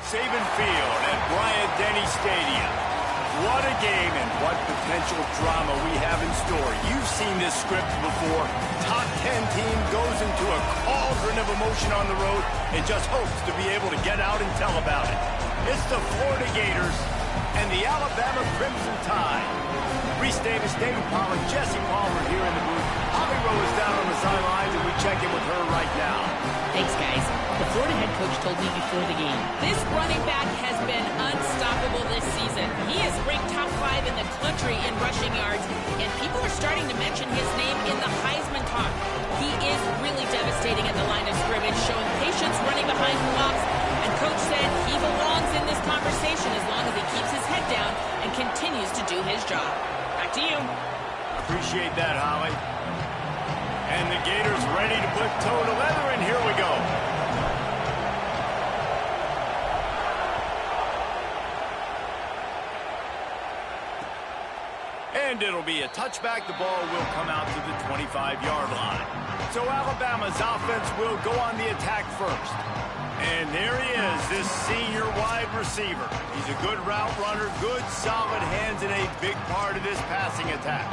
Saban Field at Bryant-Denny Stadium. What a game and what potential drama we have in store. You've seen this script before. Top 10 team goes into a cauldron of emotion on the road and just hopes to be able to get out and tell about it. It's the Florida Gators and the Alabama Crimson Tide. Reese Davis, David Pollack, Jesse Palmer here in the booth. Holly Rowe is down on the sidelines, and we check in with her right now. Thanks, guys. The Florida head coach told me before the game, this running back has been unstoppable this season. He is ranked top 5 in the country in rushing yards, and people are starting to mention his name in the Heisman talk. He is really devastating at the line of scrimmage, showing patience running behind blocks, and Coach said he belongs in this conversation as long as he keeps his head down and continues to do his job. Back to you. Appreciate that, Holly. And the Gators ready to put toe to leather, and here we go. And it'll be a touchback. The ball will come out to the 25-yard line. So Alabama's offense will go on the attack first. And there he is, this senior wide receiver. He's a good route runner, good solid hands, and a big part of this passing attack.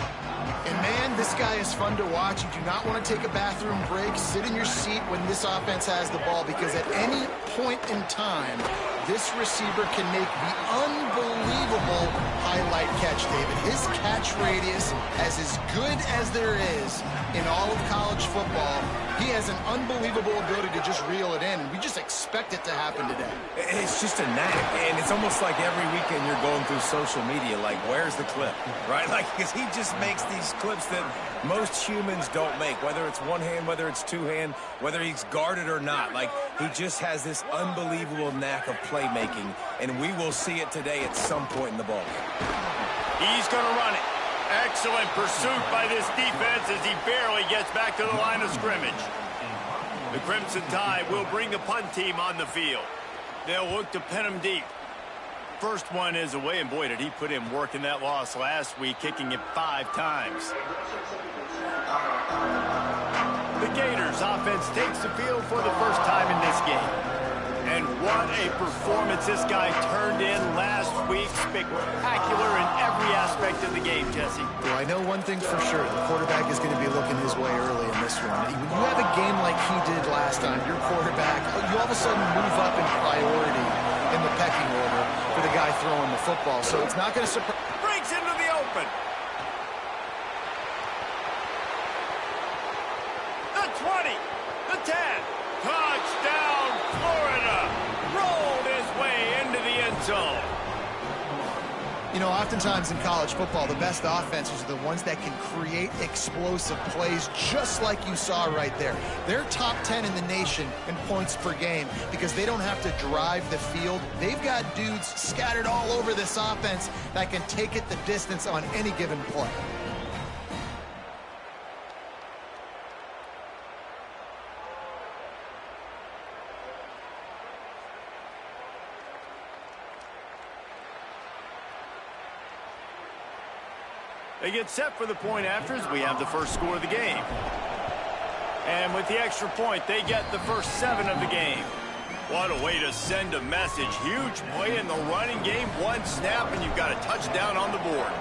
And man, this guy is fun to watch. You do not want to take a bathroom break. Sit in your seat when this offense has the ball, because at any point in time, this receiver can make the unbelievable highlight catch, David. His catch radius is as good as there is in all of college football. He has an unbelievable ability to just reel it in. We just expect it to happen today. It's just a knack, and it's almost like every weekend you're going through social media, like, where's the clip, right? Like, because he just makes these clips that most humans don't make, whether it's one hand, whether it's two hand, whether he's guarded or not. Like, he just has this unbelievable knack of playmaking, and we will see it today at some point in the ball game. He's going to run it. Excellent pursuit by this defense as he barely gets back to the line of scrimmage. The Crimson Tide will bring the punt team on the field. They'll look to pin him deep. First one is away, and boy, did he put in work in that loss last week, kicking it 5 times. The Gators offense takes the field for the first time in this game. And what a performance this guy turned in last week. Spectacular in every aspect of the game, Jesse. Well, I know one thing for sure. The quarterback is going to be looking his way early in this one. When you have a game like he did last time, your quarterback, you all of a sudden move up in priority in the pecking order for the guy throwing the football. So it's not going to surprise. Breaks into the open. The 20. The 10. Touchdown, Florida. Rolled his way into the end zone. You know, oftentimes in college football, the best offenses are the ones that can create explosive plays, just like you saw right there. They're top 10 in the nation in points per game because they don't have to drive the field. They've got dudes scattered all over this offense that can take it the distance on any given play. They get set for the point afters. We have the first score of the game. And with the extra point, they get the first 7 of the game. What a way to send a message. Huge play in the running game. One snap, and you've got a touchdown on the board.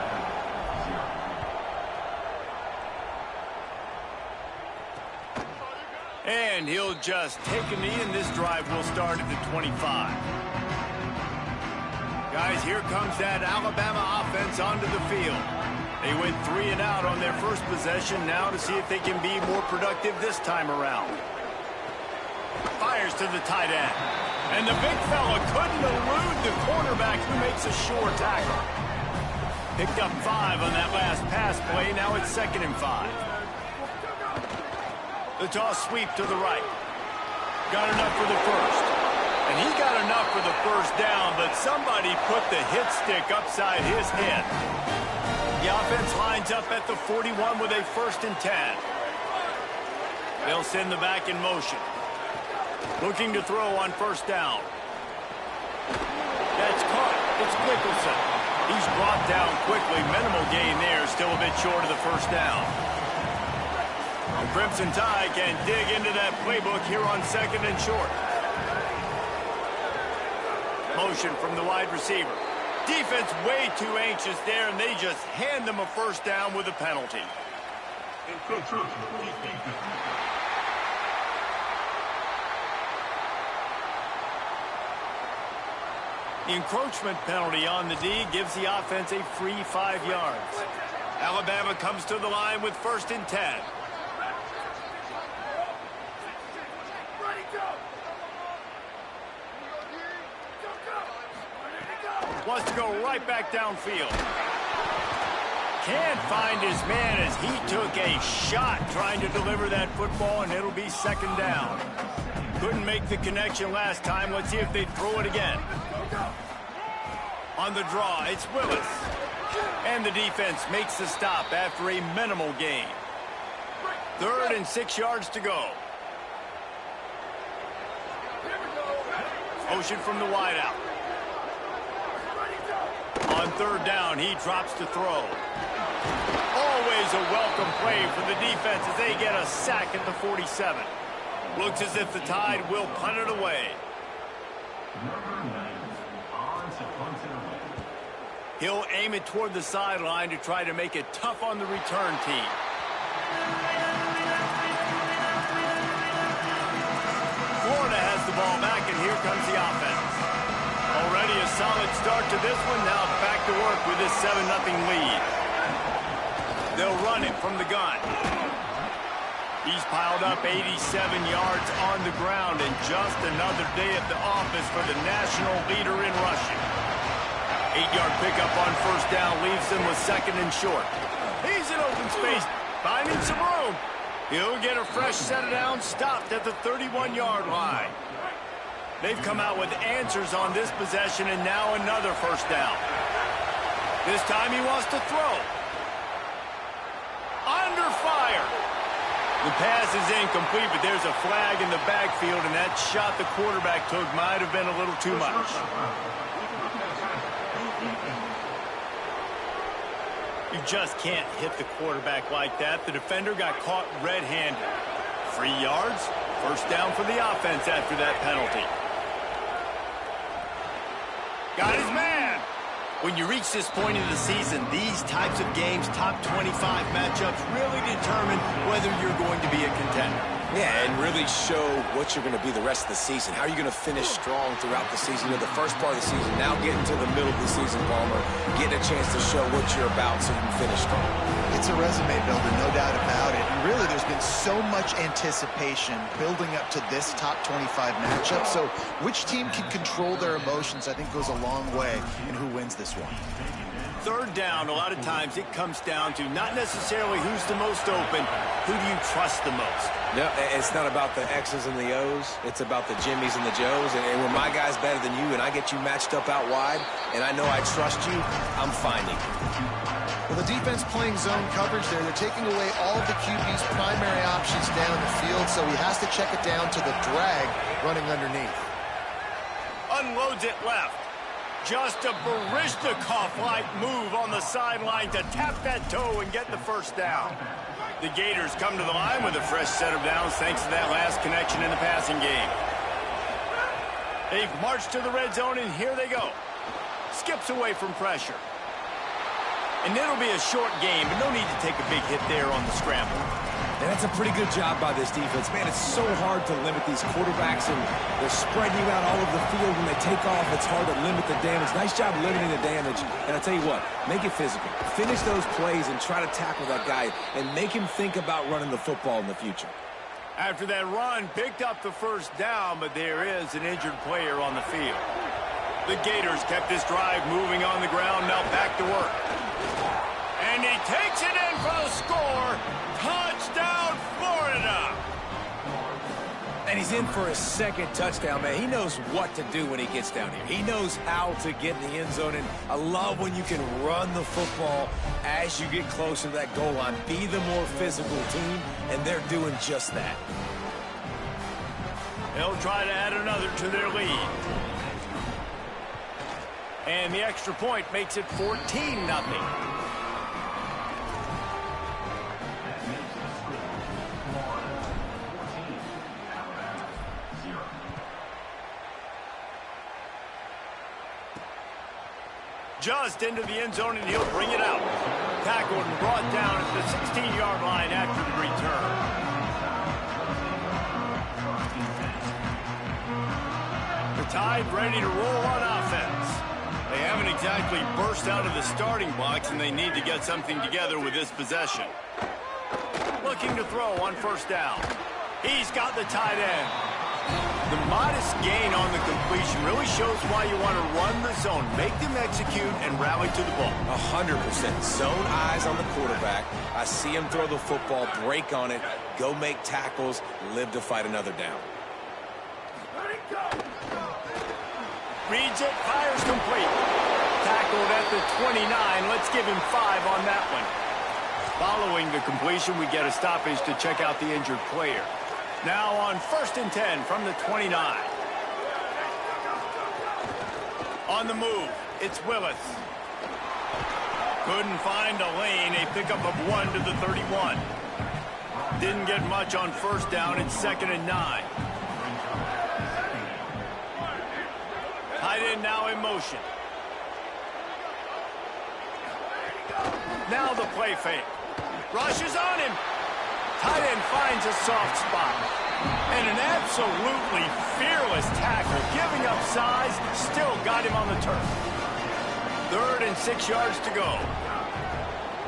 And he'll just take a knee, and this drive will start at the 25. Guys, here comes that Alabama offense onto the field. They went 3 and out on their first possession, now to see if they can be more productive this time around. Fires to the tight end. And the big fella couldn't elude the cornerback who makes a sure tackle. Picked up 5 on that last pass play, now it's 2nd and 5. The toss sweep to the right. Got enough for the first. And he got enough for the first down, but somebody put the hit stick upside his head. The offense lines up at the 41 with a 1st and 10. They'll send the back in motion. Looking to throw on 1st down. That's caught. It's Nicholson. He's brought down quickly. Minimal gain there. Still a bit short of the 1st down. The Crimson Tide can dig into that playbook here on 2nd and short. motion from the wide receiver. Defense way too anxious there, and they just hand them a first down with a penalty. The encroachment penalty on the D gives the offense a free 5 yards. Alabama comes to the line with 1st and 10. Wants to go right back downfield. Can't find his man as he took a shot trying to deliver that football, and it'll be 2nd down. Couldn't make the connection last time. Let's see if they throw it again. On the draw, it's Willis. And the defense makes the stop after a minimal gain. 3rd and 6 yards to go. Motion from the wideout. On 3rd down, he drops to throw. Always a welcome play for the defense as they get a sack at the 47. Looks as if the Tide will punt it away. He'll aim it toward the sideline to try to make it tough on the return team. Florida has the ball back, and here comes the offense. Already a solid start to this one. Now back to work with this 7-0 lead. They'll run him from the gun. He's piled up 87 yards on the ground, and just another day at the office for the national leader in rushing. 8-yard pickup on 1st down leaves them with 2nd and short. He's in open space, finding some room. He'll get a fresh set of downs, stopped at the 31-yard line. They've come out with answers on this possession, and now another 1st down. This time he wants to throw. Under fire. The pass is incomplete, but there's a flag in the backfield, and that shot the quarterback took might have been a little too much. You just can't hit the quarterback like that. The defender got caught red-handed. 3 yards, 1st down for the offense after that penalty. Got his man. When you reach this point in the season, these types of games, top 25 matchups, really determine whether you're going to be a contender. Yeah, and really show what you're going to be the rest of the season. How are you going to finish strong throughout the season? You know, the first part of the season, now getting to the middle of the season, Palmer, getting a chance to show what you're about so you can finish strong. It's a resume builder, no doubt about it. And really, there's been so much anticipation building up to this top 25 matchup. So which team can control their emotions, I think, goes a long way in who wins this one. 3rd down, a lot of times it comes down to not necessarily who's the most open, who do you trust the most? No, it's not about the X's and the O's. It's about the Jimmies and the Joes. And when my guy's better than you and I get you matched up out wide and I know I trust you, I'm finding you. Well, the defense playing zone coverage there. They're taking away all of the QB's primary options down the field, so he has to check it down to the drag running underneath. Unloads it left. Just a Baryshnikov-like move on the sideline to tap that toe and get the 1st down. The Gators come to the line with a fresh set of downs thanks to that last connection in the passing game. They've marched to the red zone, and here they go. Skips away from pressure. And it'll be a short game, but no need to take a big hit there on the scramble. And that's a pretty good job by this defense. Man, it's so hard to limit these quarterbacks, and they're spreading you out all over the field. When they take off, it's hard to limit the damage. Nice job limiting the damage. And I'll tell you what, make it physical. Finish those plays and try to tackle that guy and make him think about running the football in the future. After that run, picked up the 1st down, but there is an injured player on the field. The Gators kept this drive moving on the ground, now back to work. And he takes it in for the score. Touchdown, Florida! And he's in for his 2nd touchdown, man. He knows what to do when he gets down here. He knows how to get in the end zone, and I love when you can run the football as you get closer to that goal line. Be the more physical team, and they're doing just that. They'll try to add another to their lead. And the extra point makes it 14-0. Just into the end zone, and he'll bring it out. Tackled and brought down at the 16-yard line after the return. The Tide ready to roll on offense. They haven't exactly burst out of the starting blocks, and they need to get something together with this possession. Looking to throw on first down. He's got the tight end. The modest gain on the completion really shows why you want to run the zone. Make them execute and rally to the ball. 100%. Zone eyes on the quarterback. I see him throw the football, break on it, go make tackles, live to fight another down. Reads it, fires complete. Tackled at the 29. Let's give him 5 on that one. Following the completion, we get a stoppage to check out the injured player. Now on 1st and 10 from the 29. On the move, it's Willis. Couldn't find a lane, a pickup of 1 to the 31. Didn't get much on first down, it's 2nd and 9. Tight end now in motion. Now the play fake. Rushes on him. Tight end finds a soft spot. And an absolutely fearless tackle. Giving up size, still got him on the turf. 3rd and 6 yards to go.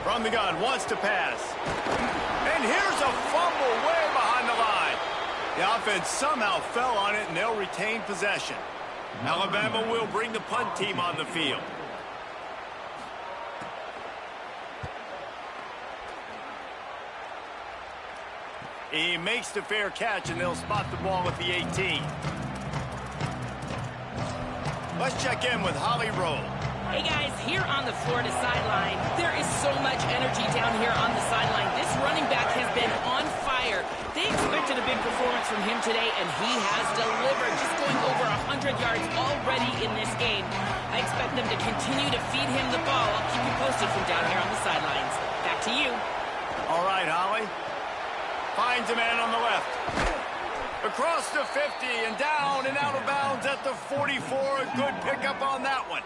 From the gun, wants to pass. And here's a fumble way behind the line. The offense somehow fell on it, and they'll retain possession. Alabama will bring the punt team on the field. He makes the fair catch, and they'll spot the ball at the 18. Let's check in with Holly Rowe. Hey guys, here on the Florida sideline, there is so much energy down here on the sideline. This running back has been on fire. They expected a big performance from him today, and he has delivered, just going over 100 yards already in this game. I expect them to continue to feed him the ball. I'll keep you posted from down here on the sidelines. Back to you. All right, Holly. Finds a man on the left. Across the 50 and down and out of bounds at the 44. A good pickup on that one.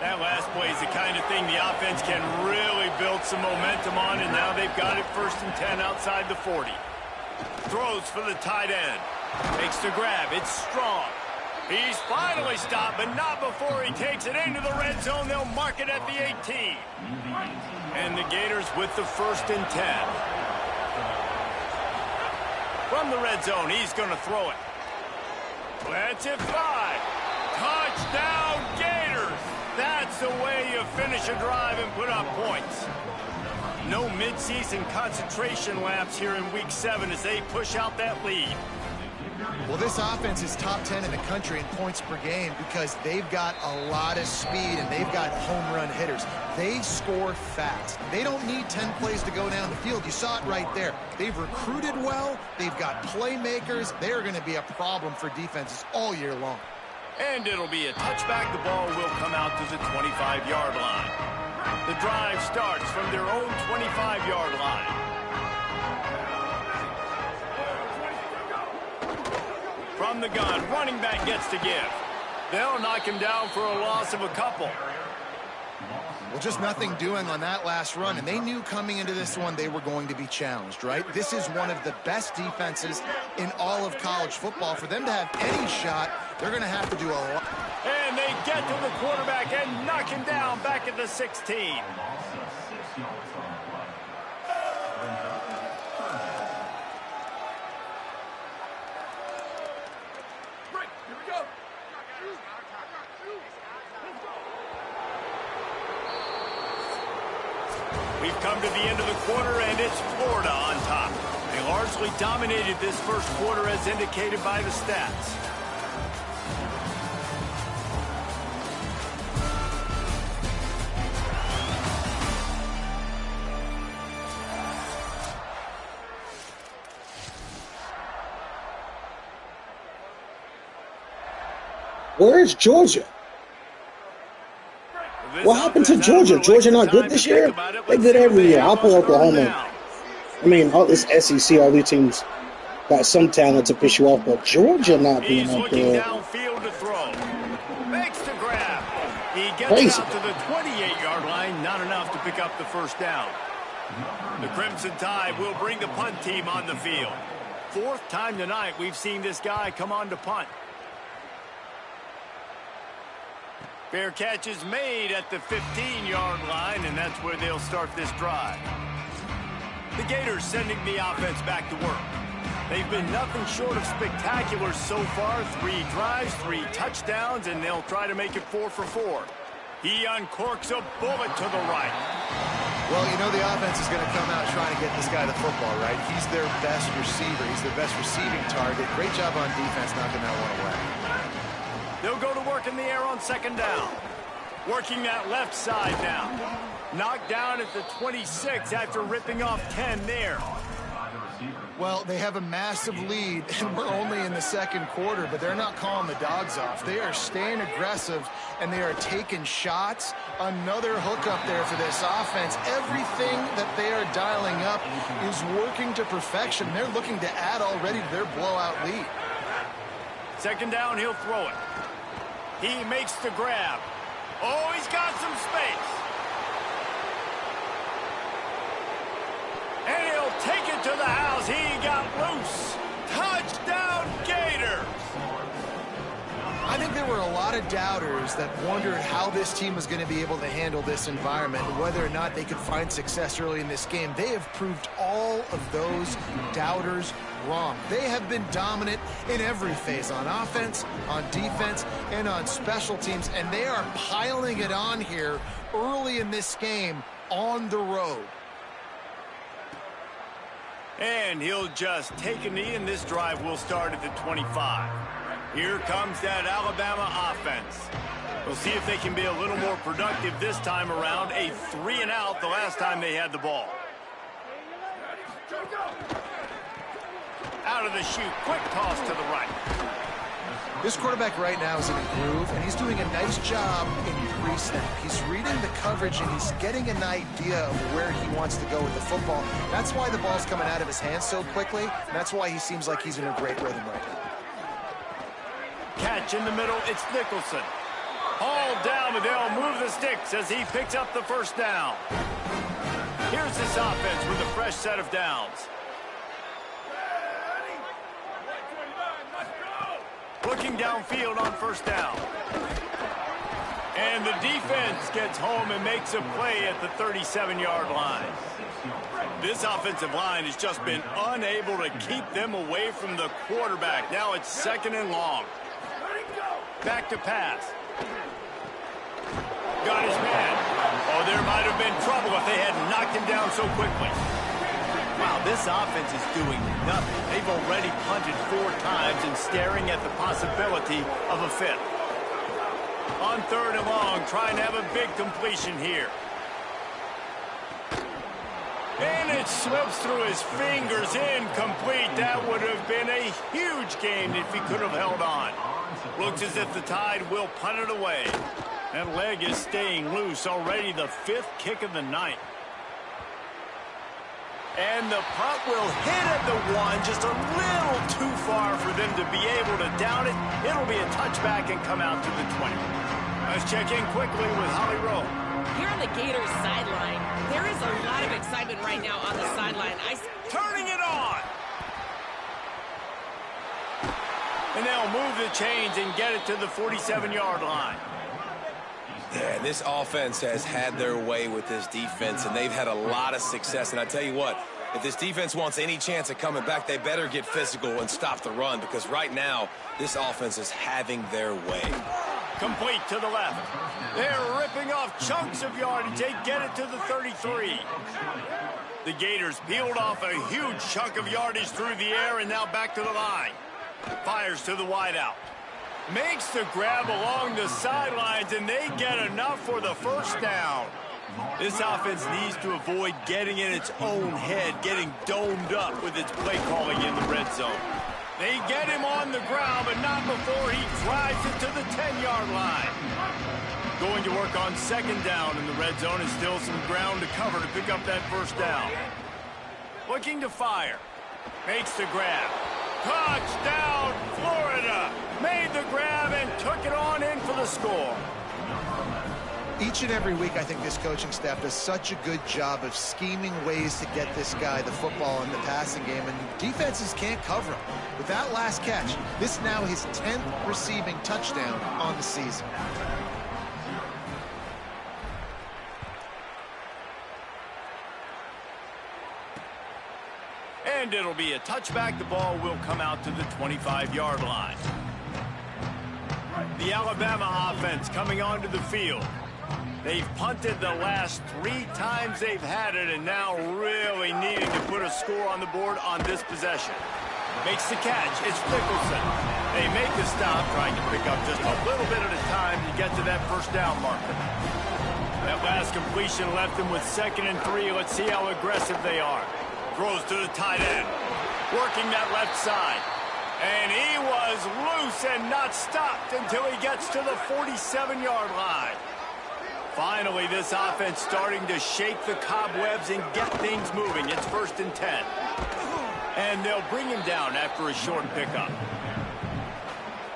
That last play is the kind of thing the offense can really build some momentum on, and now they've got it 1st and 10 outside the 40. Throws for the tight end. Makes the grab. It's strong. He's finally stopped, but not before he takes it into the red zone. They'll mark it at the 18. And the Gators with the 1st and 10. From the red zone, he's going to throw it. Let's it fly. Touchdown, Gators. That's the way you finish a drive and put up points. No midseason concentration laps here in Week 7 as they push out that lead. Well, this offense is top 10 in the country in points per game because they've got a lot of speed and they've got home run hitters. They score fast. They don't need 10 plays to go down the field. You saw it right there. They've recruited well. They've got playmakers. They're going to be a problem for defenses all year long. And it'll be a touchback. The ball will come out to the 25-yard line. The drive starts from their own 25-yard line. From the gun, running back gets to give. They'll knock him down for a loss of a couple. Well, just nothing doing on that last run, and they knew coming into this one they were going to be challenged, right? This is one of the best defenses in all of college football. For them to have any shot, they're going to have to do a lot. And they get to the quarterback and knock him down back at the 16. We've come to the end of the quarter, and it's Florida on top. They largely dominated this first quarter as indicated by the stats. Where's Georgia? What happened to Georgia? Georgia not good this year? They're good every year. I'll pull Oklahoma. I mean, all this SEC, all these teams got some talent to piss you off, but Georgia not being that good. Downfield to throw. Makes the grab. He gets Gets it out to the 28-yard line. Not enough to pick up the first down. The Crimson Tide will bring the punt team on the field. Fourth time tonight we've seen this guy come on to punt. Fair catch is made at the 15-yard line, and that's where they'll start this drive. The Gators sending the offense back to work. They've been nothing short of spectacular so far. 3 drives, 3 touchdowns, and they'll try to make it 4 for 4. He uncorks a bullet to the right. Well, you know the offense is going to come out trying to get this guy the football, right? He's their best receiver. He's their best receiving target. Great job on defense knocking that one away. They'll go to work in the air on second down. Working that left side now. Knocked down at the 26 after ripping off 10 there. Well, they have a massive lead, and we're only in the second quarter, but they're not calling the dogs off. They are staying aggressive, and they are taking shots. Another hook up there for this offense. Everything that they are dialing up is working to perfection. They're looking to add already to their blowout lead. Second down, he'll throw it. He makes the grab. Oh, he's got some space. And he'll take it to the house. He got loose. Touchdown, Gators. I think there were a lot of doubters that wondered how this team was going to be able to handle this environment and whether or not they could find success early in this game. They have proved all of those doubters wrong. They have been dominant in every phase, on offense, on defense, and on special teams, and they are piling it on here early in this game on the road. And he'll just take a knee, and this drive will start at the 25. Here comes that Alabama offense. We'll see if they can be a little more productive this time around. A 3-and-out the last time they had the ball. Out of the chute, quick toss to the right. This quarterback right now is in a groove, and he's doing a nice job in pre-snap. He's reading the coverage, and he's getting an idea of where he wants to go with the football. That's why the ball's coming out of his hands so quickly, and that's why he seems like he's in a great rhythm right now. Catch in the middle, it's Nicholson. Hauled down, but they'll move the sticks as he picks up the first down. Here's this offense with a fresh set of downs. Looking downfield on first down. And the defense gets home and makes a play at the 37-yard line. This offensive line has just been unable to keep them away from the quarterback. Now it's second and long. Back to pass. Got his man. Oh, there might have been trouble if they hadn't knocked him down so quickly. Wow, this offense is doing nothing. They've already punted 4 times and staring at the possibility of a 5th. On third and long, trying to have a big completion here. And it slips through his fingers, incomplete. That would have been a huge gain if he could have held on. Looks as if the Tide will punt it away. That leg is staying loose, already the 5th kick of the night. And the punt will hit at the 1, just a little too far for them to be able to down it. It'll be a touchback and come out to the 20. Let's check in quickly with Holly Rowe. Here on the Gators sideline, there is a lot of excitement right now on the sideline. Turning it on. And they'll move the chains and get it to the 47-yard line. Yeah, this offense has had their way with this defense, and they've had a lot of success. And I tell you what, if this defense wants any chance of coming back, they better get physical and stop the run, because right now, this offense is having their way. Complete to the left. They're ripping off chunks of yardage. They get it to the 33. The Gators peeled off a huge chunk of yardage through the air, and now back to the line. Fires to the wideout. Makes the grab along the sidelines, and they get enough for the first down. This offense needs to avoid getting in its own head, getting domed up with its play calling in the red zone. They get him on the ground, but not before he drives it to the 10-yard line. Going to work on second down in the red zone, and still some ground to cover to pick up that first down. Looking to fire. Makes the grab. Touchdown, Florida! Made the grab and took it on in for the score. Each and every week, I think this coaching staff does such a good job of scheming ways to get this guy the football in the passing game, and defenses can't cover him. With that last catch, this is now his 10th receiving touchdown on the season. And it'll be a touchback. The ball will come out to the 25-yard line. The Alabama offense coming onto the field. They've punted the last 3 times they've had it, and now really needing to put a score on the board on this possession. Makes the catch. It's Nicholson. They make the stop, trying to pick up just a little bit at a time to get to that first down marker. That last completion left them with 2nd and 3. Let's see how aggressive they are. Throws to the tight end, working that left side. And he was loose and not stopped until he gets to the 47-yard line. Finally, this offense starting to shake the cobwebs and get things moving. It's 1st and 10. And they'll bring him down after a short pickup.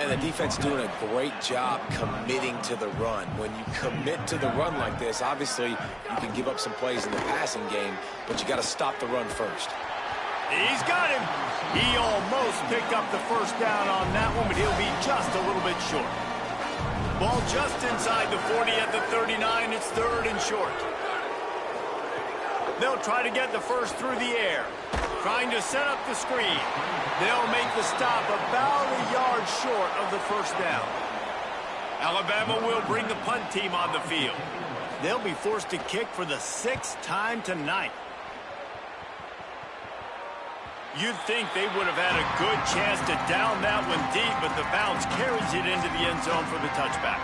And the defense doing a great job committing to the run. When you commit to the run like this, obviously you can give up some plays in the passing game, but you got to stop the run first. He's got him. He almost picked up the first down on that one, but he'll be just a little bit short. Ball just inside the 40 at the 39. It's 3rd and short. They'll try to get the first through the air, trying to set up the screen. They'll make the stop about a yard short of the first down. Alabama will bring the punt team on the field. They'll be forced to kick for the 6th time tonight. You'd think they would have had a good chance to down that one deep, but the bounce carries it into the end zone for the touchback.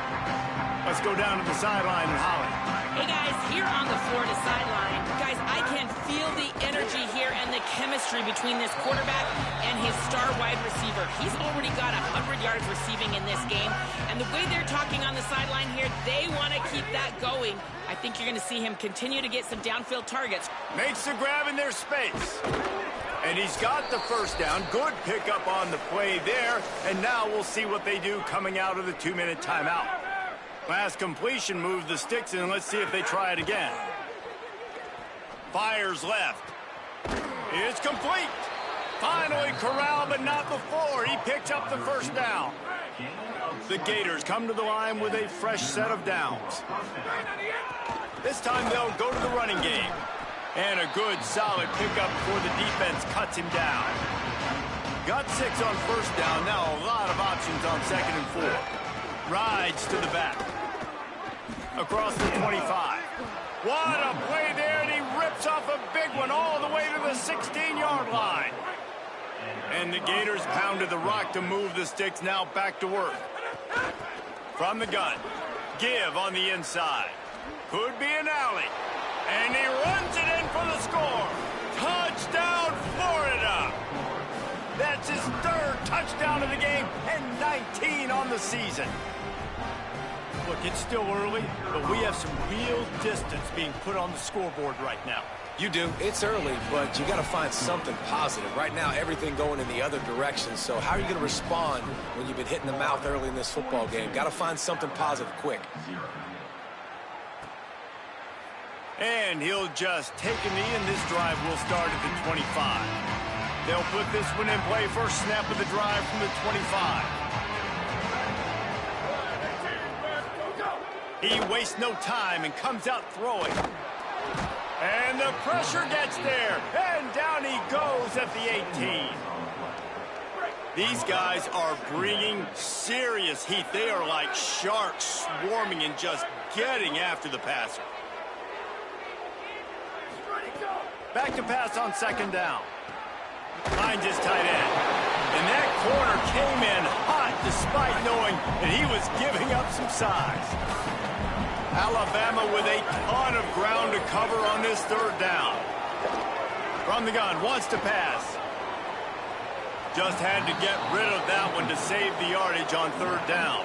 Let's go down to the sideline and Holly. Hey, guys, here on the Florida sideline, guys, I can feel the energy here and the chemistry between this quarterback and his star wide receiver. He's already got 100 yards receiving in this game, and the way they're talking on the sideline here, they want to keep that going. I think you're going to see him continue to get some downfield targets. Makes the grab in their space. And he's got the first down. Good pickup on the play there. And now we'll see what they do coming out of the 2-minute timeout. Last completion moved the sticks in. Let's see if they try it again. Fires left. It's complete. Finally corralled, but not before. He picks up the first down. The Gators come to the line with a fresh set of downs. This time they'll go to the running game. And a good, solid pickup before the defense cuts him down. Got 6 on first down. Now a lot of options on 2nd and 4. Rides to the back. Across the 25. What a play there, and he rips off a big one all the way to the 16-yard line. And the Gators pounded the rock to move the sticks. Now back to work. From the gun. Give on the inside. Could be an alley. And he runs it in for the score. Touchdown, Florida. That's his 3rd touchdown of the game and 19 on the season. Look, it's still early, but we have some real distance being put on the scoreboard right now. You do. It's early, but you got to find something positive. Right now, everything going in the other direction. So how are you going to respond when you've been hit in the mouth early in this football game? Got to find something positive quick. And he'll just take a knee, and this drive will start at the 25. They'll put this one in play. First snap of the drive from the 25. He wastes no time and comes out throwing. And the pressure gets there. And down he goes at the 18. These guys are bringing serious heat. They are like sharks swarming and just getting after the passer. Back to pass on 2nd down. Finds his tight end. And that corner came in hot despite knowing that he was giving up some size. Alabama with a ton of ground to cover on this 3rd down. From the gun, wants to pass. Just had to get rid of that one to save the yardage on 3rd down.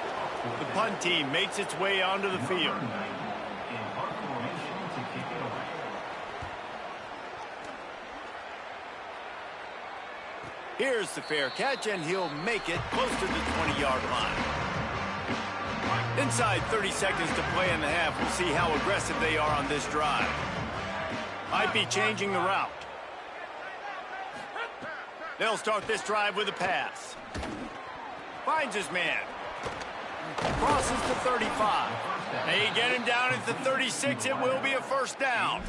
The punt team makes its way onto the field. Here's the fair catch, and he'll make it close to the 20-yard line. Inside 30 seconds to play in the half. We'll see how aggressive they are on this drive. Might be changing the route. They'll start this drive with a pass. Finds his man. Crosses to 35. They get him down at the 36. It will be a first down.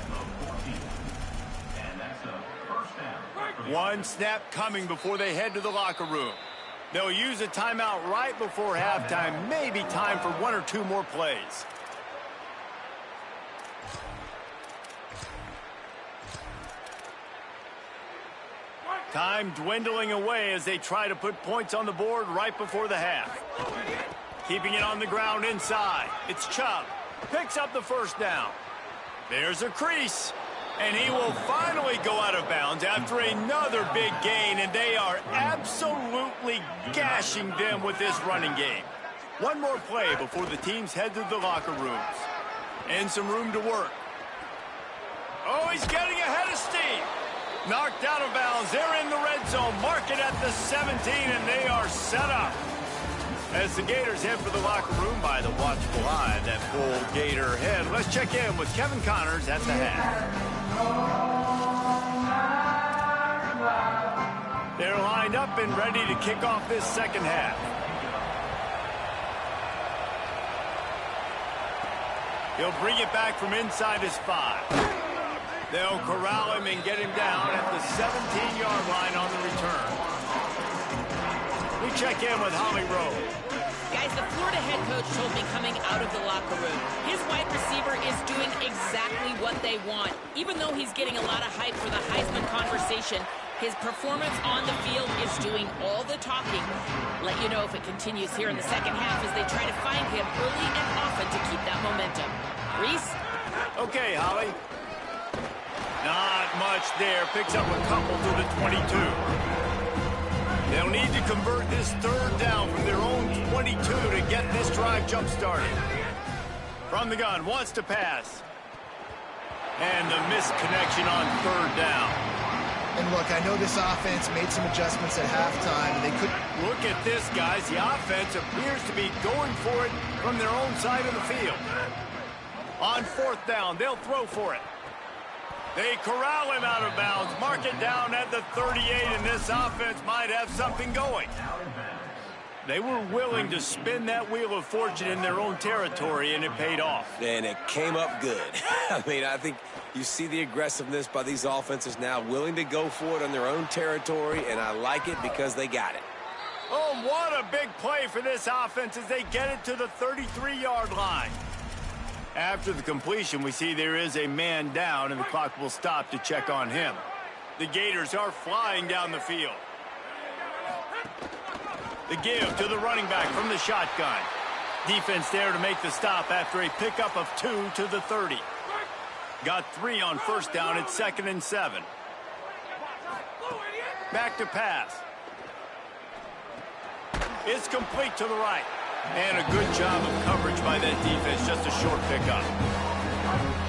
One snap coming before they head to the locker room. They'll use a timeout right before halftime. Maybe time for one or two more plays. Time dwindling away as they try to put points on the board right before the half. Keeping it on the ground inside. It's Chubb. Picks up the first down. There's a crease. And he will finally go out of bounds after another big gain, and they are absolutely gashing them with this running game. One more play before the teams head to the locker rooms. And some room to work. Oh, he's getting ahead of steam. Knocked out of bounds. They're in the red zone. Mark it at the 17, and they are set up. As the Gators head for the locker room by the watchful eye, that full Gator head. Let's check in with Kevin Connors at the half. They're lined up and ready to kick off this second half. He'll bring it back from inside his 5. They'll corral him and get him down at the 17-yard line on the return. We check in with Holly Rowe. Guys, the Florida head coach told me coming out of the locker room, his wide receiver is doing exactly what they want. Even though he's getting a lot of hype for the Heisman conversation, his performance on the field is doing all the talking. Let you know if it continues here in the second half as they try to find him early and often to keep that momentum. Reese? Okay, Holly. Not much there. Picks up a couple to the 22. They'll need to convert this third down from their own 22 to get this drive jump-started. From the gun, wants to pass. And the misconnection on third down. And look, I know this offense made some adjustments at halftime. They could look at this, guys. The offense appears to be going for it from their own side of the field. On fourth down, they'll throw for it. They corral him out of bounds, mark it down at the 38, and this offense might have something going. They were willing to spin that wheel of fortune in their own territory, and it paid off. And it came up good. I mean, I think you see the aggressiveness by these offenses now, willing to go for it on their own territory, and I like it because they got it. Oh, what a big play for this offense as they get it to the 33-yard line. After the completion, we see there is a man down, and the clock will stop to check on him. The Gators are flying down the field. The give to the running back from the shotgun. Defense there to make the stop after a pickup of 2 to the 30. Got 3 on first down at 2nd and 7. Back to pass. It's complete to the right. And a good job of coverage by that defense, just a short pickup.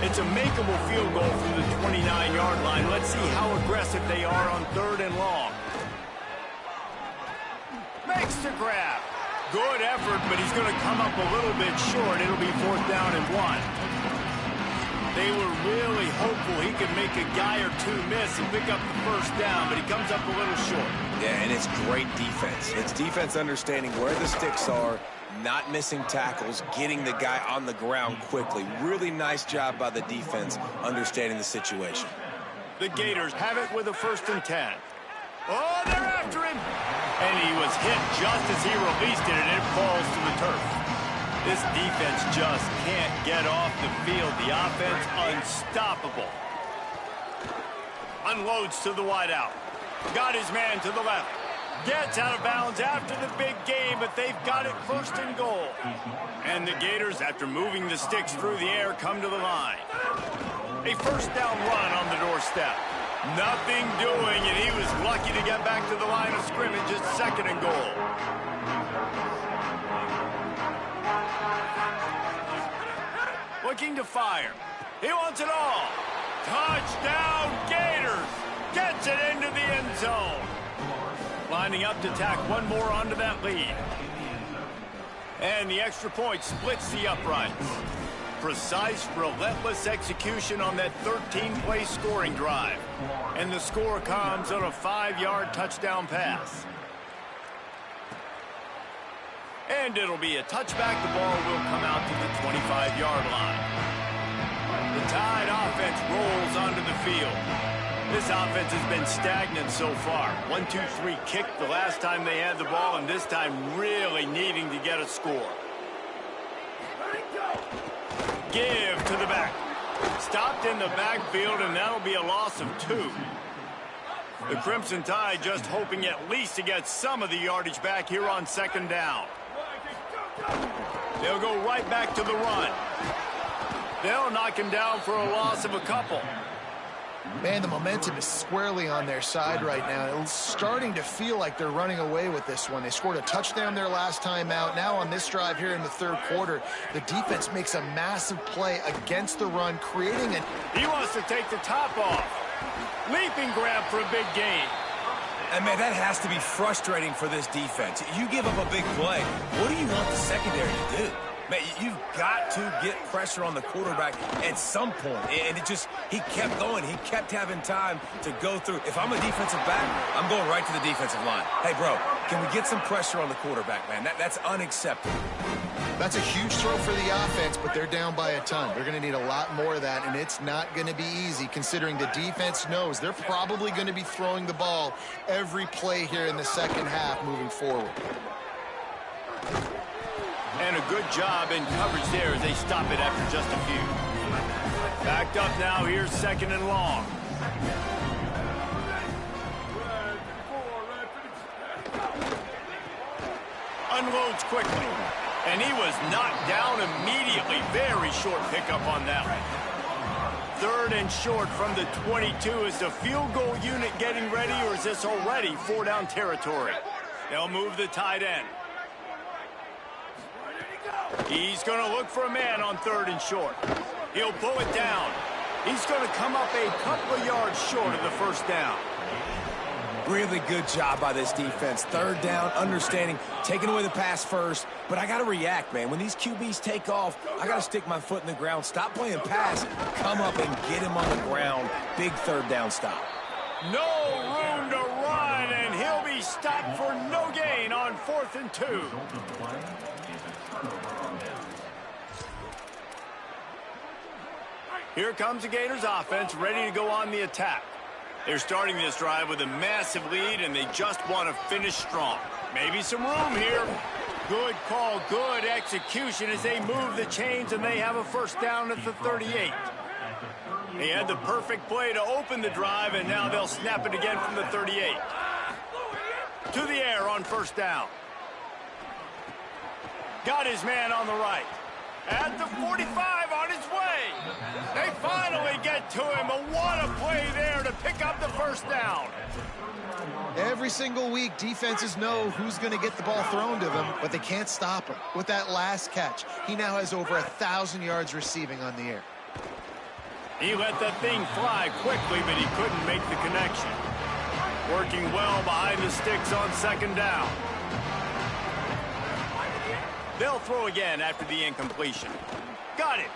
It's a makeable field goal from the 29-yard line. Let's see how aggressive they are on third and long. Makes the grab. Good effort, but he's going to come up a little bit short. It'll be 4th down and 1. They were really hopeful he could make a guy or two miss and pick up the first down, but he comes up a little short. Yeah, and it's great defense. It's defense understanding where the sticks are, not missing tackles, getting the guy on the ground quickly. Really nice job by the defense understanding the situation. The Gators have it with a 1st and 10. Oh, they're after him. And he was hit just as he released it, and it falls to the turf. This defense just can't get off the field. The offense unstoppable. Unloads to the wideout. Got his man to the left. Gets out of bounds after the big game, but they've got it 1st and goal. And the Gators, after moving the sticks through the air, come to the line. A 1st down run on the doorstep. Nothing doing, and he was lucky to get back to the line of scrimmage at 2nd and goal. Looking to fire. He wants it all. Touchdown, Gators. Gets it into the end zone. Lining up to tack one more onto that lead. And the extra point splits the uprights. Precise, relentless execution on that 13-play scoring drive. And the score comes on a 5-yard touchdown pass. And it'll be a touchback. The ball will come out to the 25-yard line. The Tide offense rolls onto the field. This offense has been stagnant so far. 1-2-3 kick the last time they had the ball, and this time really needing to get a score. Give to the back. Stopped in the backfield, and that'll be a loss of 2. The Crimson Tide just hoping at least to get some of the yardage back here on 2nd down. They'll go right back to the run. They'll knock him down for a loss of a couple. Man, the momentum is squarely on their side right now. It's starting to feel like they're running away with this one. They scored a touchdown their last time out. Now on this drive here in the 3rd quarter, the defense makes a massive play against the run, creating an... He wants to take the top off. Leaping grab for a big gain. And, man, that has to be frustrating for this defense. You give up a big play. What do you want the secondary to do? Man, you've got to get pressure on the quarterback at some point. And he kept going. He kept having time to go through. If I'm a defensive back, I'm going right to the defensive line. Hey, bro, can we get some pressure on the quarterback, man? That's unacceptable. That's a huge throw for the offense, but they're down by a ton. They're going to need a lot more of that, and it's not going to be easy considering the defense knows they're probably going to be throwing the ball every play here in the 2nd half moving forward. And a good job in coverage there as they stop it after just a few. Backed up now, here's 2nd and long. Unloads quickly. And he was knocked down immediately. Very short pickup on that one. 3rd and short from the 22. Is the field goal unit getting ready, or is this already 4-down territory? They'll move the tight end. He's going to look for a man on 3rd and short. He'll pull it down. He's going to come up a couple of yards short of the 1st down. Really good job by this defense. 3rd down, understanding, taking away the pass first. But I got to react, man. When these QBs take off, I got to stick my foot in the ground. Stop playing pass. Come up and get him on the ground. Big 3rd down stop. No room to run, and he'll be stopped for no gain on 4th and 2. Here comes the Gators offense, ready to go on the attack. They're starting this drive with a massive lead, and they just want to finish strong. Maybe some room here. Good call, good execution as they move the chains, and they have a 1st down at the 38. They had the perfect play to open the drive, and now they'll snap it again from the 38. To the air on 1st down. Got his man on the right. At the 45 on his way. They finally get to him. What a play there to pick up the 1st down. Every single week, defenses know who's going to get the ball thrown to them, but they can't stop him. With that last catch, he now has over 1,000 yards receiving on the air. He let that thing fly quickly, but he couldn't make the connection. Working well behind the sticks on 2nd down. They'll throw again after the incompletion. Got it.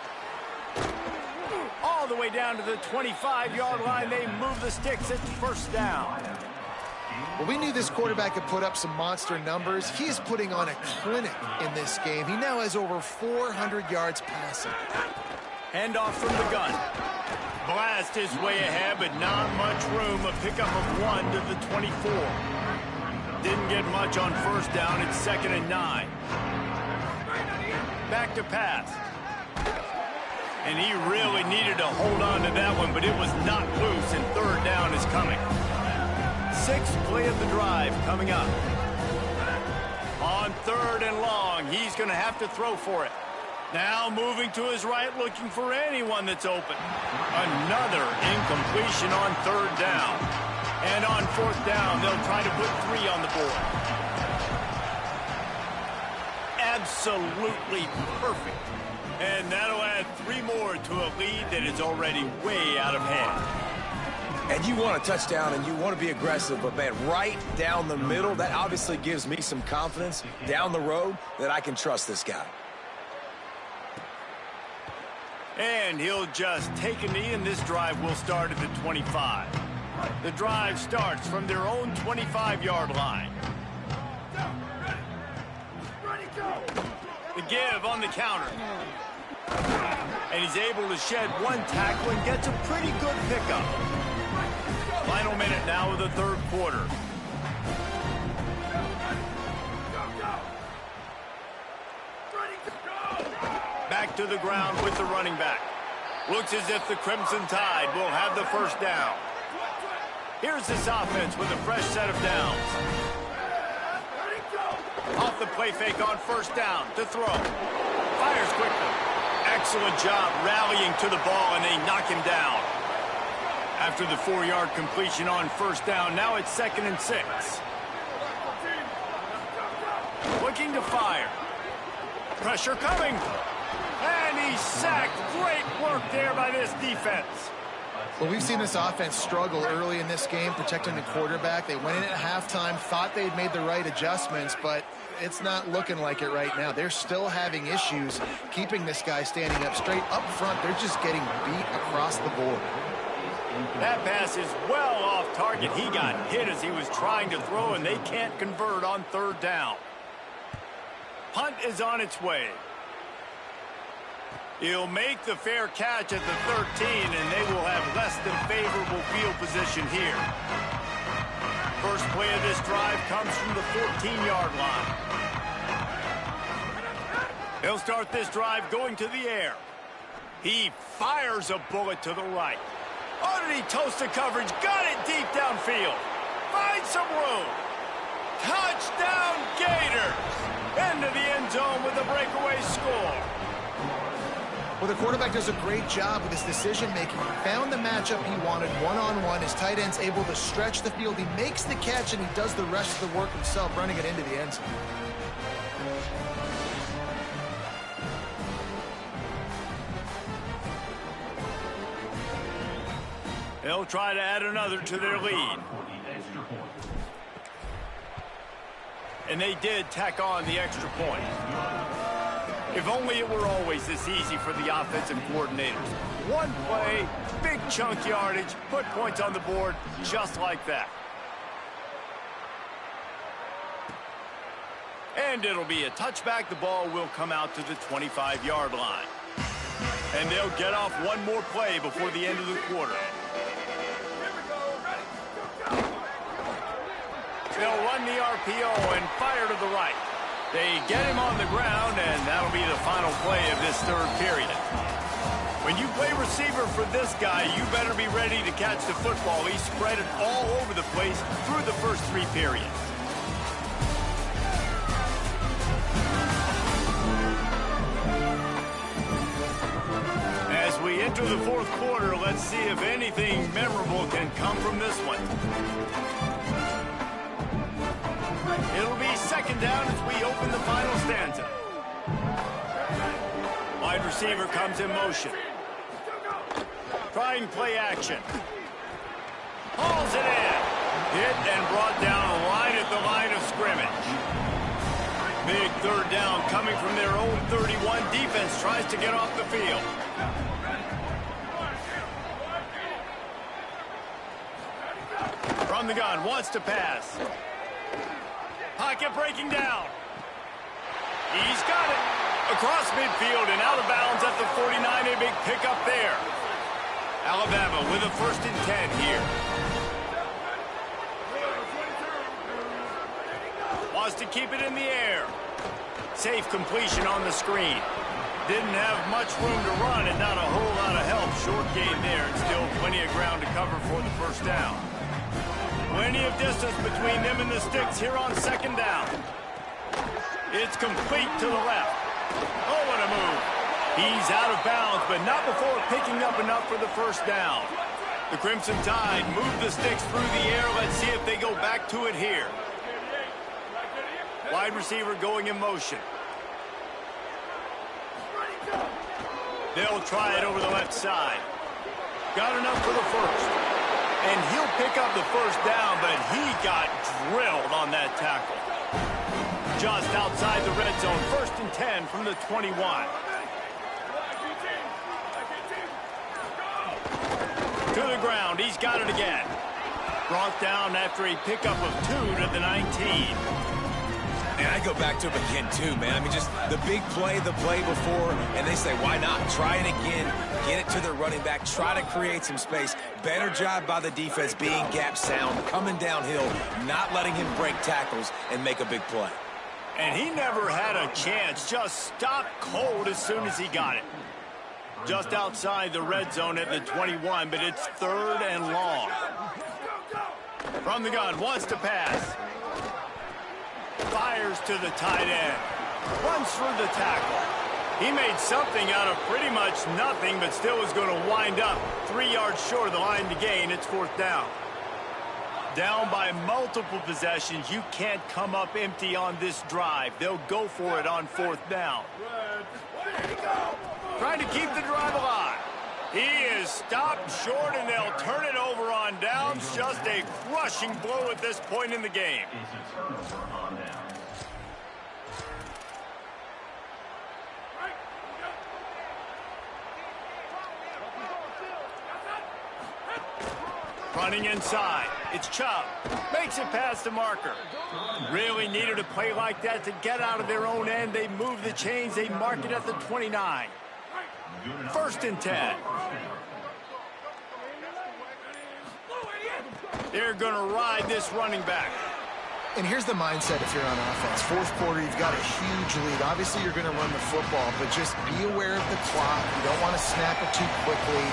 All the way down to the 25-yard line. They move the sticks at 1st down. Well, we knew this quarterback could put up some monster numbers. He is putting on a clinic in this game. He now has over 400 yards passing. Handoff from the gun. Blast his way ahead, but not much room. A pickup of 1 to the 24. Didn't get much on 1st down. It's 2nd and 9. Back to pass. And he really needed to hold on to that one, but it was not loose, and 3rd down is coming. 6th play of the drive coming up. On 3rd and long, he's going to have to throw for it. Now moving to his right, looking for anyone that's open. Another incompletion on 3rd down. And on 4th down, they'll try to put 3 on the board. Absolutely perfect. And that'll add 3 more to a lead that is already way out of hand. And you want a touchdown and you want to be aggressive, but man, right down the middle, that obviously gives me some confidence down the road that I can trust this guy. And he'll just take a knee, and this drive will start at the 25. The drive starts from their own 25-yard line. The give on the counter. And he's able to shed one tackle and gets a pretty good pickup. Final minute now of the third quarter. Back to the ground with the running back. Looks as if the Crimson Tide will have the first down. Here's this offense with a fresh set of downs. Off the play fake on first down to throw. Fires quickly. Excellent job rallying to the ball, and they knock him down. After the 4-yard completion on first down, now it's 2nd and 6. Looking to fire. Pressure coming. And he's sacked. Great work there by this defense. Well, we've seen this offense struggle early in this game, protecting the quarterback. They went in at halftime, thought they'd made the right adjustments, but it's not looking like it right now. They're still having issues keeping this guy standing up straight. Up front, they're just getting beat across the board. That pass is well off target. He got hit as he was trying to throw, and they can't convert on third down. Punt is on its way. He'll make the fair catch at the 13, and they will have less than favorable field position here. First play of this drive comes from the 14-yard line. He'll start this drive going to the air. He fires a bullet to the right. Oh, did he toast the coverage? Got it deep downfield. Find some room. Touchdown, Gators. Into the end zone with a breakaway score. Well, the quarterback does a great job with his decision-making. He found the matchup he wanted one-on-one. His tight end's able to stretch the field. He makes the catch, and he does the rest of the work himself, running it into the end zone. They'll try to add another to their lead. And they did tack on the extra point. If only it were always this easy for the offensive coordinators. One play, big chunk yardage, put points on the board just like that. And it'll be a touchback. The ball will come out to the 25-yard line. And they'll get off one more play before the end of the quarter. They'll run the RPO and fire to the right. They get him on the ground, and that'll be the final play of this third period. When you play receiver for this guy, you better be ready to catch the football. He's spread it all over the place through the first 3 periods. As we enter the fourth quarter, let's see if anything memorable can come from this one. It'll be 2nd down as we open the final stanza. Wide receiver comes in motion. Trying play action. Hauls it in. Hit and brought down right at the line of scrimmage. Big third down coming from their own 31. Defense tries to get off the field. From the gun, wants to pass. Pocket breaking down. He's got it. Across midfield and out of bounds at the 49. A big pickup there. Alabama with a 1st and 10 here. Wants to keep it in the air. Safe completion on the screen. Didn't have much room to run and not a whole lot of help. Short gain there and still plenty of ground to cover for the first down. Plenty of distance between them and the sticks here on 2nd down. It's complete to the left. Oh, what a move. He's out of bounds, but not before picking up enough for the first down. The Crimson Tide move the sticks through the air. Let's see if they go back to it here. Wide receiver going in motion. They'll try it over the left side. Got enough for the first. And he'll pick up the first down, but he got drilled on that tackle. Just outside the red zone, 1st and 10 from the 21. To the ground, he's got it again. Brought down after a pickup of 2 to the 19. And I go back to him again, too, man. I mean, just the big play, the play before, and they say, why not? Try it again. Get it to the running back. Try to create some space. Better job by the defense being gap sound, coming downhill, not letting him break tackles and make a big play. And he never had a chance. Just stopped cold as soon as he got it. Just outside the red zone at the 21, but it's 3rd and long. From the gun, wants to pass. Fires to the tight end. Runs through the tackle. He made something out of pretty much nothing, but still is going to wind up 3 yards short of the line to gain. It's 4th down. Down by multiple possessions. You can't come up empty on this drive. They'll go for it on 4th down. Trying to keep the drive alive. He is stopped short, and they'll turn it over on downs. Just a crushing blow at this point in the game. Running inside. It's Chubb. Makes it past the marker. Really needed a play like that to get out of their own end. They move the chains. They mark it at the 29. 1st and 10. They're going to ride this running back. And here's the mindset if you're on offense. 4th quarter, you've got a huge lead. Obviously, you're going to run the football, but just be aware of the clock. You don't want to snap it too quickly.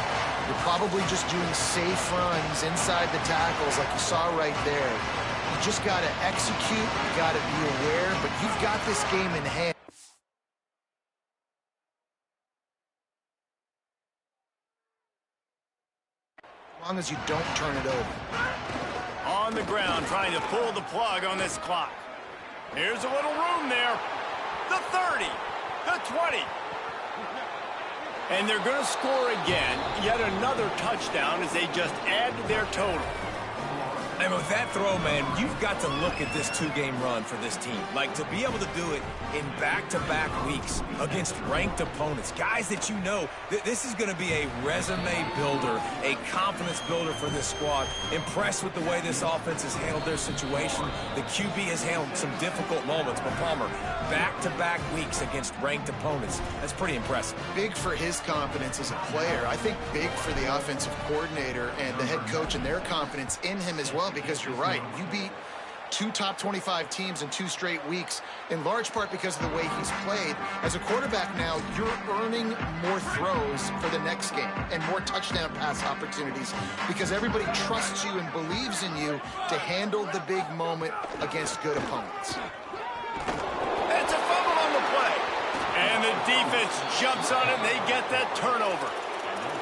You're probably just doing safe runs inside the tackles like you saw right there. You just got to execute. You got to be aware, but you've got this game in hand. As long as you don't turn it over. On the ground, trying to pull the plug on this clock. Here's a little room there. The 30, the 20. And they're going to score again. Yet another touchdown as they just add to their total. And with that throw, man, you've got to look at this 2-game run for this team. Like, to be able to do it in back-to-back weeks against ranked opponents, guys that you know, this is going to be a resume builder, a confidence builder for this squad. Impressed with the way this offense has handled their situation. The QB has handled some difficult moments, but Palmer, back-to-back weeks against ranked opponents. That's pretty impressive. Big for his confidence as a player. I think big for the offensive coordinator and the head coach and their confidence in him as well. Because you're right, you beat 2 top 25 teams in 2 straight weeks, in large part because of the way he's played. As a quarterback now, you're earning more throws for the next game and more touchdown pass opportunities because everybody trusts you and believes in you to handle the big moment against good opponents. It's a fumble on the play. And the defense jumps on it, and they get that turnover.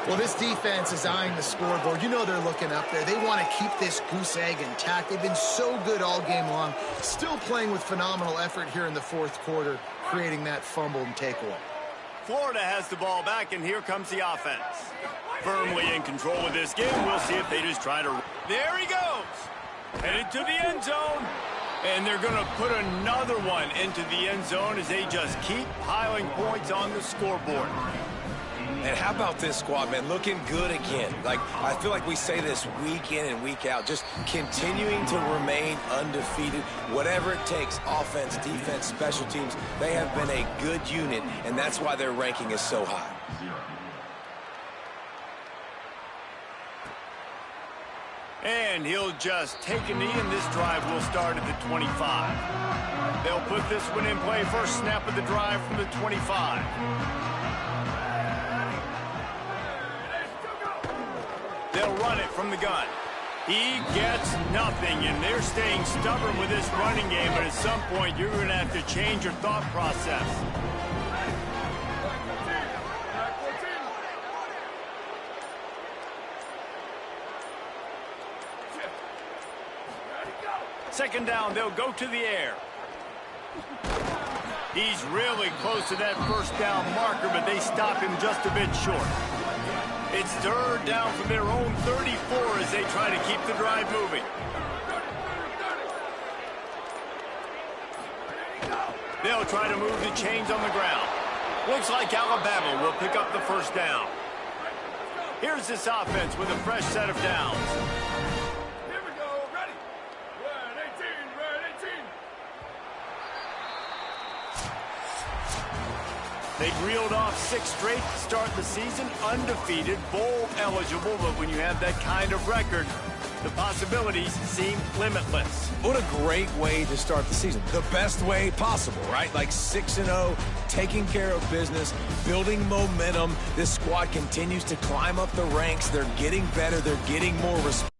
Well, this defense is eyeing the scoreboard. You know they're looking up there. They want to keep this goose egg intact. They've been so good all game long. Still playing with phenomenal effort here in the 4th quarter, creating that fumble and takeaway. Florida has the ball back, and here comes the offense. Firmly in control of this game. We'll see if they just try to... There he goes! Headed to the end zone. And they're going to put another one into the end zone as they just keep piling points on the scoreboard. And how about this squad, man? Looking good again. Like, I feel like we say this week in and week out, just continuing to remain undefeated. Whatever it takes, offense, defense, special teams, they have been a good unit, and that's why their ranking is so high. And he'll just take a knee, and this drive will start at the 25. They'll put this one in play. First snap of the drive from the 25. They'll run it from the gun. He gets nothing, and they're staying stubborn with this running game, but at some point, you're going to have to change your thought process. Second down, they'll go to the air. He's really close to that first down marker, but they stop him just a bit short. It's 3rd down from their own 34 as as they try to keep the drive moving. They'll try to move the chains on the ground. Looks like Alabama will pick up the first down. Here's this offense with a fresh set of downs. Here we go. Ready. Red 18. Red 18. They reeled off 6 straight to start the season, undefeated, bowl eligible, but when you have that kind of record, the possibilities seem limitless. What a great way to start the season. The best way possible, right? Like 6-0, taking care of business, building momentum. This squad continues to climb up the ranks. They're getting better. They're getting more respect.